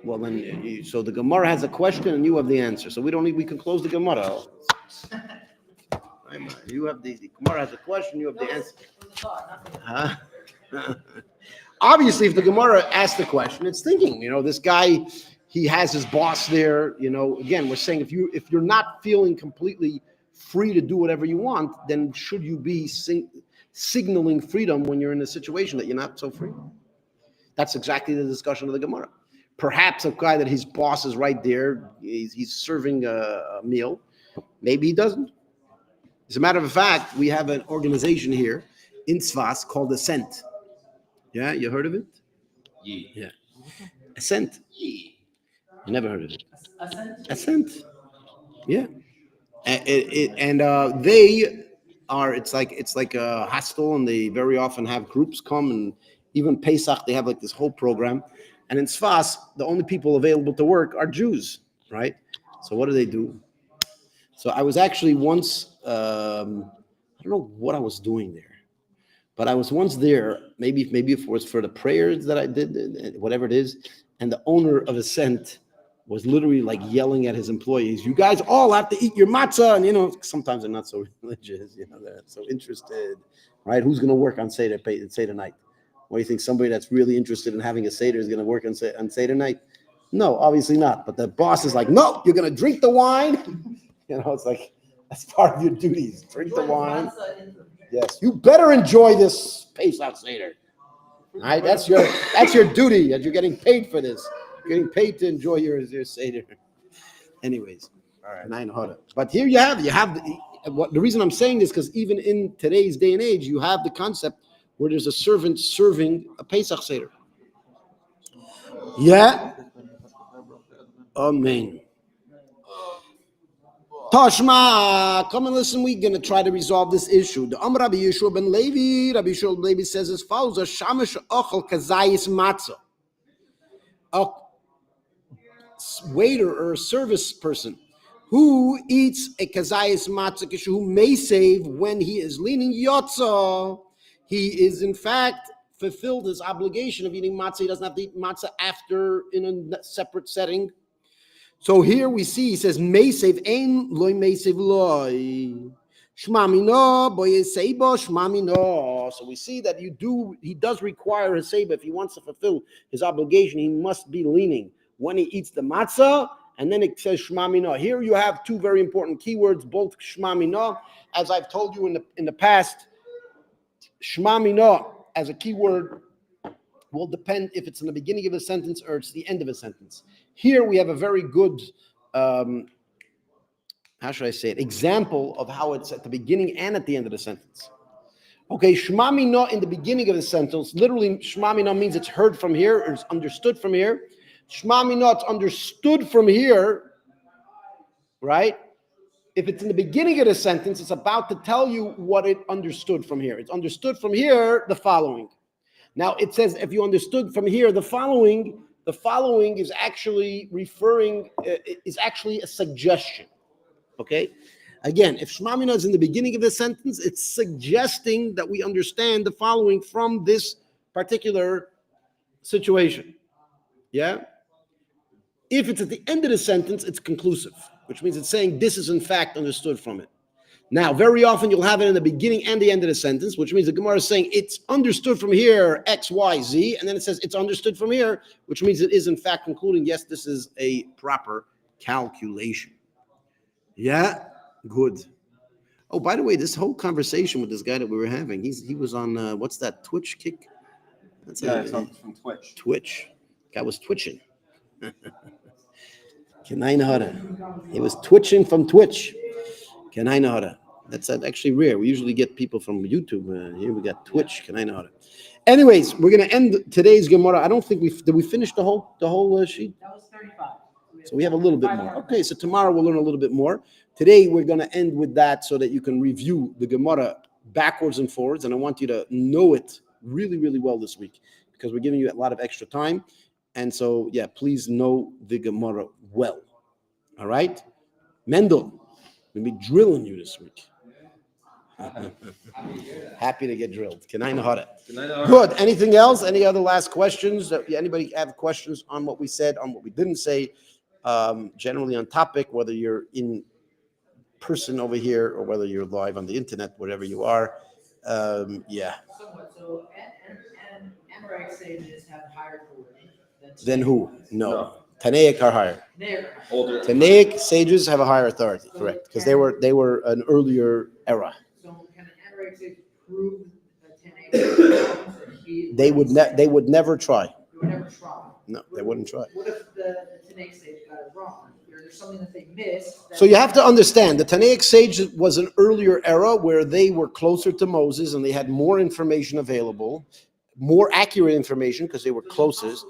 Well, then, so the Gemara has a question, and you have the answer. So we can close the Gemara. You have the Gemara has a question, you have the answer. Obviously, if the Gemara asks the question, it's thinking, this guy, he has his boss there. Again, we're saying if you're not feeling completely free to do whatever you want, then should you be signaling freedom when you're in a situation that you're not so free? That's exactly the discussion of the Gemara. Perhaps a guy that his boss is right there, he's serving a meal. Maybe he doesn't. As a matter of fact, we have an organization here in Tzfas called Ascent. Yeah, you heard of it? Yeah. Ascent. You never heard of it? Ascent. Yeah. And they are. It's like a hostel, and they very often have groups come, and even Pesach they have like this whole program. And in Tzfas, the only people available to work are Jews, right? So what do? So I was actually once. I don't know what I was doing there. But I was once there, maybe it was for the prayers that I did, whatever it is, and the owner of Ascent was literally like yelling at his employees, "You guys all have to eat your matzah." And sometimes they're not so religious, they're not so interested, right? Who's going to work on Seder night? What do you think? Somebody that's really interested in having a Seder is going to work on Seder night? No, obviously not. But the boss is like, no, you're going to drink the wine. It's like, that's part of your duties. Drink the wine. Yes, you better enjoy this Pesach Seder. All right, that's your duty, that you're getting paid for this. You're getting paid to enjoy your Seder. Anyways, all right. But here you have the reason I'm saying this, because even in today's day and age, you have the concept where there's a servant serving a Pesach Seder. Yeah. Amen. Tashma, come and listen. We're going to try to resolve this issue. The Rabbi Yeshua ben Levi, Rabbi Shmuel ben Levi says as follows: a shamash ochel kazayis matzah. A waiter or a service person who eats a kazayis matzah, who may save when he is leaning yotza, he is in fact fulfilled his obligation of eating matzah. He doesn't have to eat matzah after in a separate setting. So here we see, he says, Meisev ein loy meisev loy. Shmamino boy seibo shmamino. So we see that he does require a seiba. If he wants to fulfill his obligation, he must be leaning when he eats the matzah, and then it says shmamino. Here you have two very important keywords, both shmamino. As I've told you in the past, shmamino as a keyword will depend if it's in the beginning of a sentence or it's the end of a sentence. Here we have a very good, how should I say it, example of how it's at the beginning and at the end of the sentence. Okay, Shema Mino in the beginning of the sentence, literally Shema Mino means it's heard from here or it's understood from here. Shema Mino, it's understood from here, right? If it's in the beginning of the sentence, it's about to tell you what it understood from here. It's understood from here the following. Now it says if you understood from here the following is actually is actually a suggestion. Okay? Again, if Shema Mina is in the beginning of the sentence, it's suggesting that we understand the following from this particular situation. Yeah? If it's at the end of the sentence, it's conclusive, which means it's saying this is in fact understood from it. Now, very often you'll have it in the beginning and the end of the sentence, which means the Gemara is saying it's understood from here, X, Y, Z, and then it says it's understood from here, which means it is in fact concluding, yes, this is a proper calculation. Yeah? Good. Oh, by the way, this whole conversation with this guy that we were having, he was on, what's that, Twitch kick? It's from Twitch. Twitch. Guy was twitching. He was twitching from Twitch. That's actually rare. We usually get people from YouTube. Here we got Twitch. Anyways, we're going to end today's Gemara. I don't think did we finish the whole sheet? That was 35. So we have a little bit more. Okay, so tomorrow we'll learn a little bit more. Today we're going to end with that so that you can review the Gemara backwards and forwards. And I want you to know it really, really well this week because we're giving you a lot of extra time. And so, yeah, please know the Gemara well. All right? Mendel, we'll be drilling you this week. Happy to get drilled. Can I know how to? Good. Anything else? Any other last questions? Anybody have questions on what we said, on what we didn't say? Generally on topic, whether you're in person over here or whether you're live on the internet, wherever you are. Yeah. Somewhat. So, and Amorite sages have higher authority Then who? No. Tanaic are higher. They're Older. Tanaic sages have a higher authority, correct? Because they were an earlier era. So can an Amorite sage prove that Tanaic? They would never try. They would never try. No, they wouldn't try. What if the Tanaic sage got it wrong? There's something that they missed. So you have to understand, the Tanaic sage was an earlier era where they were closer to Moses and they had more information available, more accurate information because they were closest.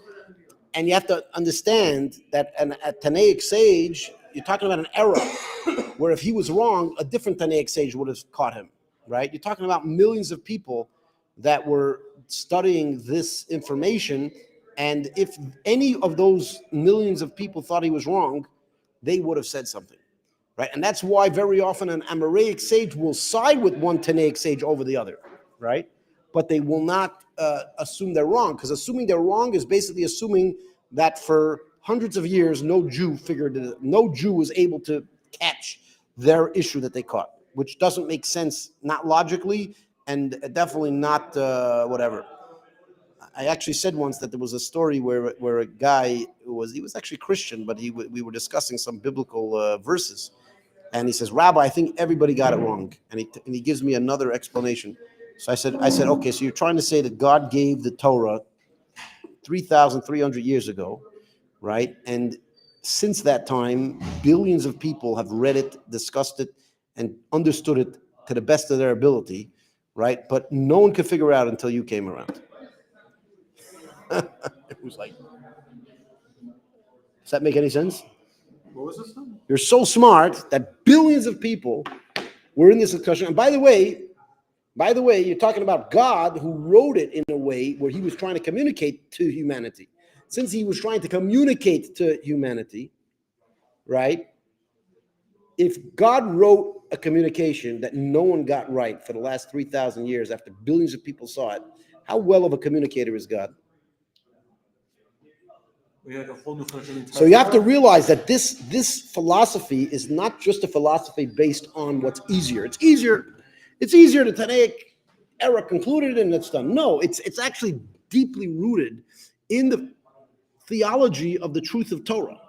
And you have to understand that a Tanaic sage, you're talking about an era where if he was wrong, a different Tanaic sage would have caught him, right? You're talking about millions of people that were studying this information. And if any of those millions of people thought he was wrong, they would have said something, right? And that's why very often an Amoraic sage will side with one Tanaic sage over the other, right? But they will not assume they're wrong, because assuming they're wrong is basically assuming that for hundreds of years, no Jew was able to catch their issue that they caught, which doesn't make sense, not logically, and definitely not whatever. I actually said once that there was a story where a guy he was actually Christian, but we were discussing some biblical verses, and he says, Rabbi, I think everybody got it wrong, and he gives me another explanation. So I said, okay, so you're trying to say that God gave the Torah 3,300 years ago, right? And since that time, billions of people have read it, discussed it, and understood it to the best of their ability, right? But no one could figure it out until you came around. It was like, does that make any sense? What was this then? You're so smart that billions of people were in this discussion. And by the way, you're talking about God who wrote it in a way where he was trying to communicate to humanity. Since he was trying to communicate to humanity, right? If God wrote a communication that no one got right for the last 3,000 years after billions of people saw it, how well of a communicator is God? We had a whole new country. So you have to realize that this philosophy is not just a philosophy based on what's easier. It's easier to take era concluded and it's done. No, it's actually deeply rooted in the theology of the truth of Torah,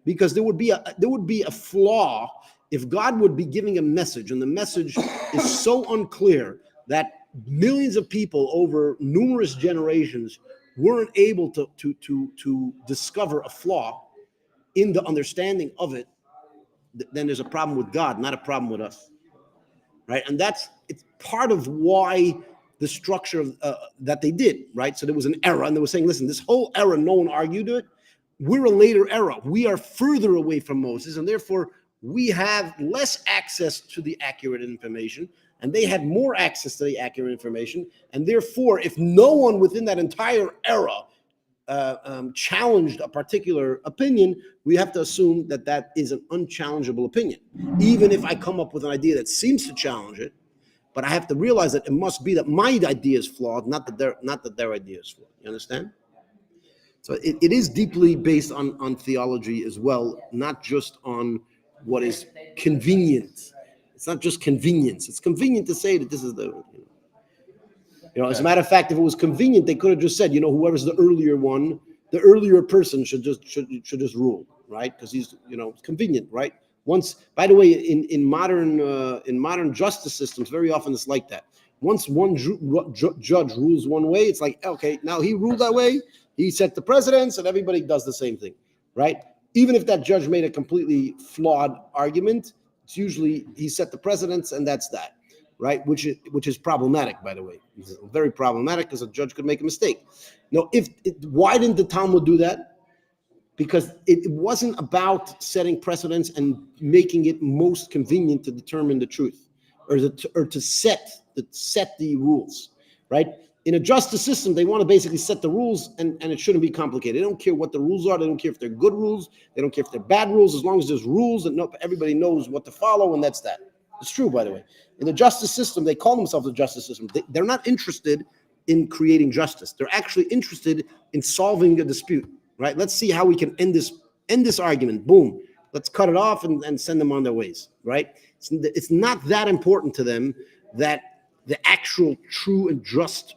because there would be a flaw if God would be giving a message and the message is so unclear that millions of people over numerous generations weren't able to discover a flaw in the understanding of it. Then there's a problem with God, not a problem with us, right? And it's part of why the structure of that they did, right? So there was an era, and they were saying, listen, this whole era, no one argued it. We're a later era. We are further away from Moses, and therefore we have less access to the accurate information, and they had more access to the accurate information. And therefore, if no one within that entire era challenged a particular opinion, we have to assume that is an unchallengeable opinion. Even if I come up with an idea that seems to challenge it, but I have to realize that it must be that my idea is flawed, not that their idea is flawed. You understand? So it is deeply based on theology as well, not just on what is convenient. It's not just convenience. It's convenient to say that this is as a matter of fact, if it was convenient, they could have just said, whoever's the earlier one, the earlier person should just rule, right? Because he's, it's convenient, right? By the way, in modern justice systems, very often it's like that. Once one judge rules one way, it's like, okay, now he ruled that way, he set the precedents, and everybody does the same thing, right? Even if that judge made a completely flawed argument, it's usually he set the precedents, and that's that, right? Which is problematic, by the way. It's very problematic because a judge could make a mistake. Now, why didn't the Talmud do that? Because it wasn't about setting precedents and making it most convenient to determine the truth, or to set the rules, right? In a justice system, they want to basically set the rules, and it shouldn't be complicated. They don't care what the rules are. They don't care if they're good rules. They don't care if they're bad rules. As long as there's rules, and everybody knows what to follow, and that's that. It's true, by the way. In the justice system, they call themselves a justice system. They're not interested in creating justice. They're actually interested in solving a dispute, right? Let's see how we can end this argument. Boom. Let's cut it off and send them on their ways, right? It's not that important to them that the actual true and just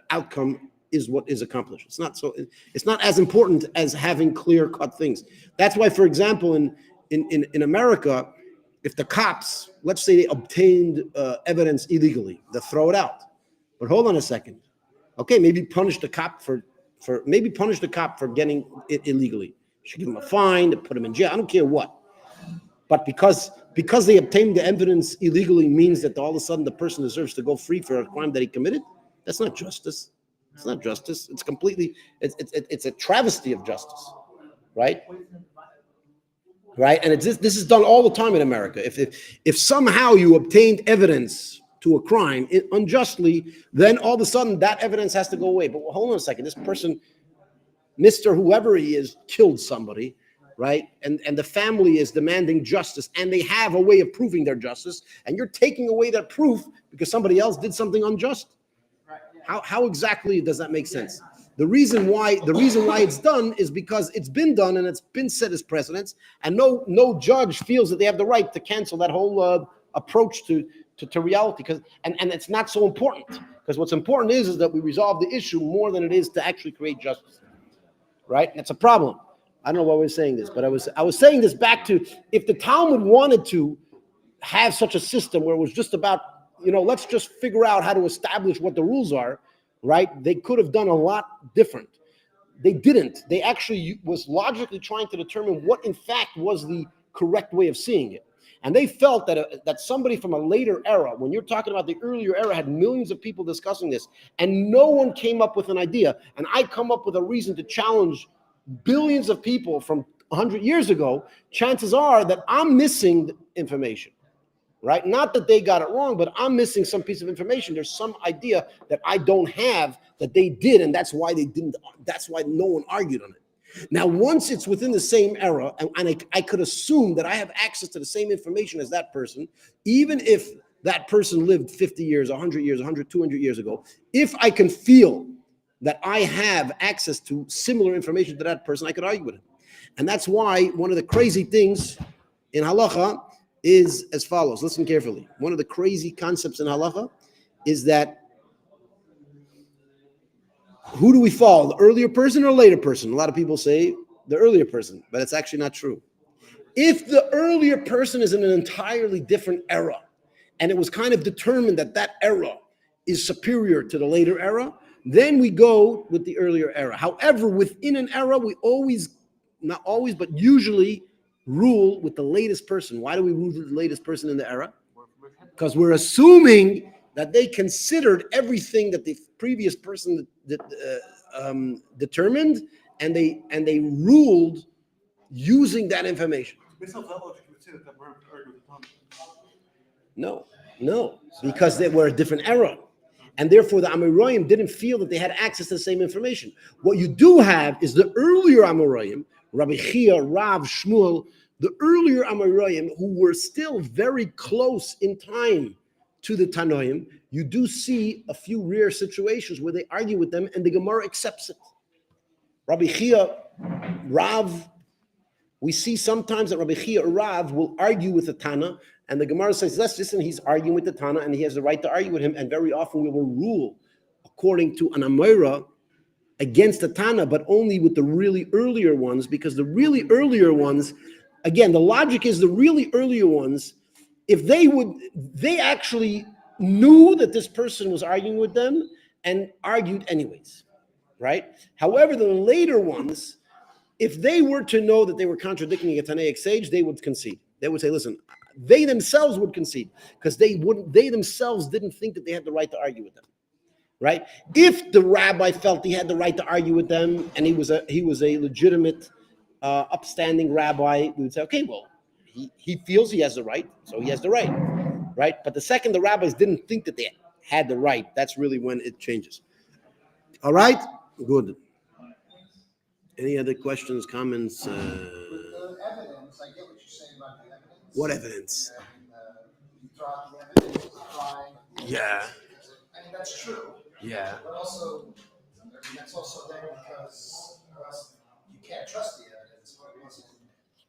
outcome is what is accomplished. It's not as important as having clear-cut things. That's why, for example, in America, if the cops, let's say they obtained evidence illegally, they throw it out. But hold on a second. Okay, maybe punish the cop for getting it illegally. You should give him a fine, put him in jail. I don't care what. But because they obtained the evidence illegally means that all of a sudden the person deserves to go free for a crime that he committed, that's not justice. It's not justice. It's completely, it's a travesty of justice, right? Right, and this is done all the time in America. If somehow you obtained evidence to a crime unjustly, then all of a sudden that evidence has to go away. But hold on a second, this person, Mr. Whoever he is, killed somebody, right? And the family is demanding justice, and they have a way of proving their justice, and you're taking away that proof because somebody else did something unjust. How exactly does that make sense? The reason why it's done is because it's been done and it's been set as precedents, and no judge feels that they have the right to cancel that whole approach to to reality, because and it's not so important, because what's important is that we resolve the issue more than it is to actually create justice, right? And that's a problem. I don't know why we're saying this, but I was saying this back to, if the Talmud wanted to have such a system where it was just about, let's just figure out how to establish what the rules are, right? They could have done a lot different. They didn't. They actually was logically trying to determine what in fact was the correct way of seeing it. And they felt that somebody from a later era, when you're talking about the earlier era, had millions of people discussing this, and no one came up with an idea. And I come up with a reason to challenge billions of people from 100 years ago. Chances are that I'm missing information, right? Not that they got it wrong, but I'm missing some piece of information. There's some idea that I don't have that they did, and that's why they didn't. That's why no one argued on it. Now, once it's within the same era, and I could assume that I have access to the same information as that person, even if that person lived 50 years, 100 years, 100, 200 years ago, if I can feel that I have access to similar information to that person, I could argue with him. And that's why one of the crazy things in halacha is as follows. Listen carefully. One of the crazy concepts in halacha is that, who do we follow, the earlier person or later person? A lot of people say the earlier person, but it's actually not true. If the earlier person is in an entirely different era, and it was kind of determined that that era is superior to the later era, then we go with the earlier era. However, within an era, we always, not always, but usually rule with the latest person. Why do we rule with the latest person in the era? Because we're assuming that they considered everything that the previous person determined, and they ruled using that information. No, because they were a different era. And therefore, the Amoraim didn't feel that they had access to the same information. What you do have is the earlier Amoraim, Rabbi Chia, Rav, Shmuel, the earlier Amoraim, who were still very close in time to the Tanoim. You do see a few rare situations where they argue with them, and the Gemara accepts it. Rabbi Chia, Rav, we see sometimes that Rabbi Chia or Rav will argue with the Tana, and the Gemara says, listen, he's arguing with the Tana, and he has the right to argue with him, and very often we will rule according to an Amora against the Tana, but only with the really earlier ones, because the really earlier ones, again, the logic is the really earlier ones, if they actually knew that this person was arguing with them and argued anyways, right? However, the later ones, if they were to know that they were contradicting a Tanaic sage, they would concede. They would say, listen, they themselves would concede, because they themselves didn't think that they had the right to argue with them, right? If the rabbi felt he had the right to argue with them, and he was a legitimate, upstanding rabbi, we would say, okay, well, he feels he has the right, so he has the right, right? But the second the rabbis didn't think that they had the right, that's really when it changes. All right? Good. Any other questions, comments? The evidence, I get what you're saying about the evidence. What evidence? You throw out the evidence, you try. Yeah. I mean, that's true. Yeah. But also, that's also there because you can't trust the evidence. It wasn't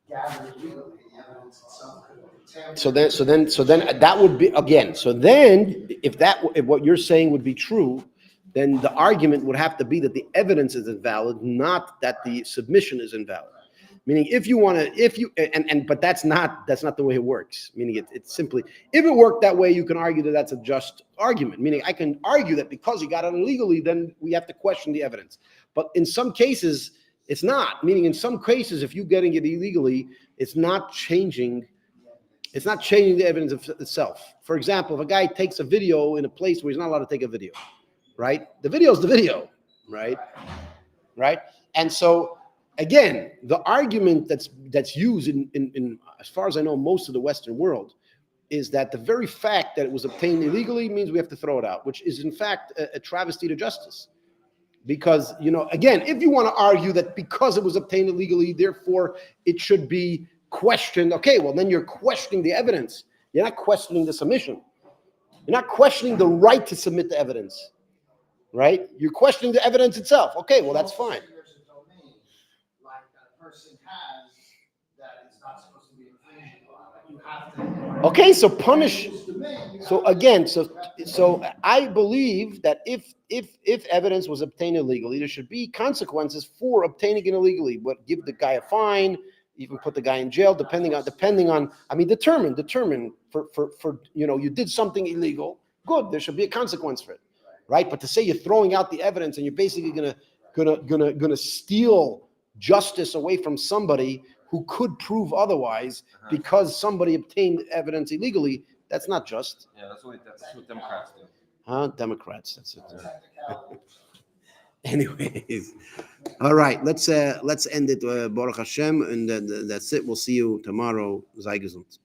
gathered legally. The evidence itself could be tampered. So then that would be, again, so then if what you're saying would be true, then the argument would have to be that the evidence is invalid, not that the submission is invalid. Meaning, but that's not the way it works. Meaning, it's simply, if it worked that way, you can argue that that's a just argument. Meaning, I can argue that because you got it illegally, then we have to question the evidence. But in some cases, it's not. Meaning, in some cases, if you're getting it illegally, it's not changing the evidence itself. For example, if a guy takes a video in a place where he's not allowed to take a video, right? The video is the video, right? Right? And so, again, the argument that's used in as far as I know, most of the Western world, is that the very fact that it was obtained illegally means we have to throw it out, which is in fact a travesty to justice. Because, again, if you want to argue that because it was obtained illegally, therefore it should be questioned, okay, well, then you're questioning the evidence. You're not questioning the submission. You're not questioning the right to submit the evidence, right? You're questioning the evidence itself. Okay, well, that's fine. There's a domain, like a person has that it's not supposed to be infringing on. You have to. Okay, so punish. So again, so I believe that if evidence was obtained illegally, there should be consequences for obtaining it illegally. But give the guy a fine, even put the guy in jail, depending on. I mean, determine for you did something illegal. Good, there should be a consequence for it, right? But to say you're throwing out the evidence and you're basically gonna steal justice away from somebody who could prove otherwise because somebody obtained evidence illegally, that's not just. Yeah, that's what Democrats do. Democrats, that's it. Anyways, all right, let's end it, Baruch Hashem, and that's it. We'll see you tomorrow. Sei gesund.